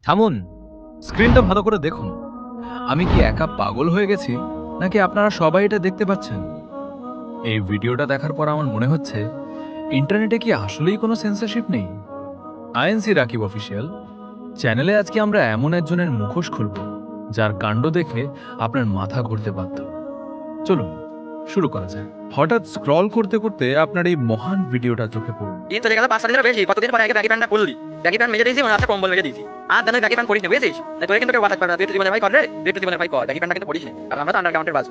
থামুন, স্ক্রিনটা ভালো করে দেখুন। আমি কি একা পাগল হয়ে গেছি, নাকি আপনারা সবাই এটা দেখতে পাচ্ছেন? এই ভিডিওটা দেখার পর আমার মনে হচ্ছে ইন্টারনেটে কি আসলেই কোনো সেন্সরশিপ নেই। আইএনসি রাকিব অফিসিয়াল চ্যানেলে আজকে আমরা এমন একজনের মুখোশ খুলব যার কাণ্ড দেখে আপনার মাথা ঘুরতে বাধ্য। চলুন শুরু করা যায়। হঠাৎ স্ক্রল করতে করতে আপনার এই মহান ভিডিওটা চোখে পড়ল। দিন চলে গেল 5 দিনের বেশি। কতদিন পরে আগে ব্যাগি প্যান্টটা পরলি। ব্যাগি প্যান্ট মেজে দিয়েছি, মনে হচ্ছে কম্বল মেজে দিয়েছি। আর জানো ব্যাগি প্যান্ট পরিস না, বুঝেছিস? তোকে কিন্তু কেউ বাতাস পাবে না। তুই একটু জীবনে ভাই কর রে, তুই একটু জীবনে ভাই কর। ব্যাগি প্যান্টটা কিন্তু পরিস না। আর আমরা তো আন্ডারগ্রাউন্ডের বাস।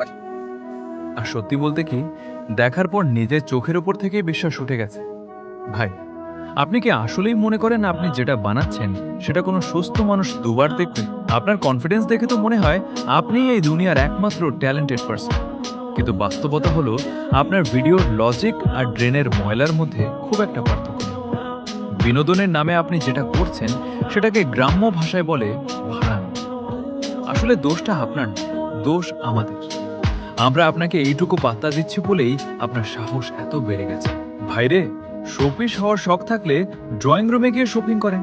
আর সত্যি বলতে কি, দেখার পর নিজের চোখের উপর থেকেই বিশ্বাস উঠে গেছে। ভাই, আপনি কি আসলেই মনে করেন আপনি যেটা বানাচ্ছেন সেটা কোনো সুস্থ মানুষ দুবার দেখবে? আপনার কনফিডেন্স দেখে তো মনে হয় আপনি এই দুনিয়ার একমাত্র ট্যালেন্টেড পারসন। কিন্তু বাস্তবতা হলো আপনার ভিডিওর লজিক আর ড্রেনের ময়লার মধ্যে খুব একটা পার্থক্য নেই। বিনোদনের নামে আপনি যেটা করছেন সেটাকে গ্রাম্য ভাষায় বলে ভাড়ানো। আসলে দোষটা আপনার না, দোষ আমাদের। আমরা আপনাকে এইটুকু পাত্তা দিচ্ছি বলেই আপনার সাহস এত বেড়ে গেছে। ভাইরে, শোপিস হওয়ার শখ থাকলে ড্রয়িং রুমে গিয়ে শপিং করেন।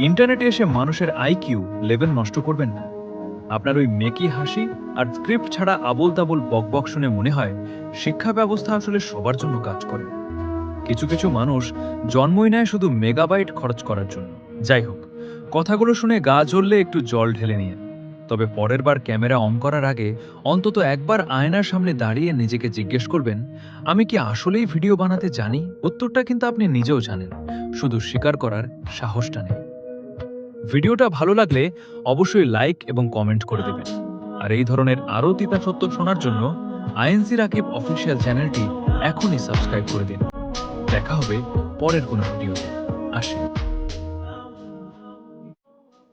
ইন্টারনেটে এসে মানুষের আইকিউ লেভেল নষ্ট করবেন না। আপনার ওই মেকি হাসি আর স্ক্রিপ্ট ছাড়া আবোল তাবোল বকবক শুনে মনে হয় শিক্ষা ব্যবস্থা আসলে সবার জন্য কাজ করে। কিছু কিছু মানুষ জন্মই নেয় শুধু মেগাবাইট খরচ করার জন্য। যাই হোক, কথাগুলো শুনে গা জ্বললে একটু জল ঢেলে নিয়ে, তবে পরের বার ক্যামেরা অন করার আগে অন্তত একবার আয়নার সামনে দাঁড়িয়ে নিজেকে জিজ্ঞেস করবেন, আমি কি আসলেই ভিডিও বানাতে জানি? উত্তরটা কিন্তু আপনি নিজেও জানেন, শুধু স্বীকার করার সাহসটা নেই। ভিডিওটা ভালো লাগলে অবশ্যই লাইক এবং কমেন্ট করে দেবেন। আর এই ধরনের আরও তিতা সত্য শোনার জন্য আইএনসি রাকিব অফিসিয়াল চ্যানেলটি এখনই সাবস্ক্রাইব করে দিন। দেখা হবে পরের কোনো ভিডিওতে। আসি।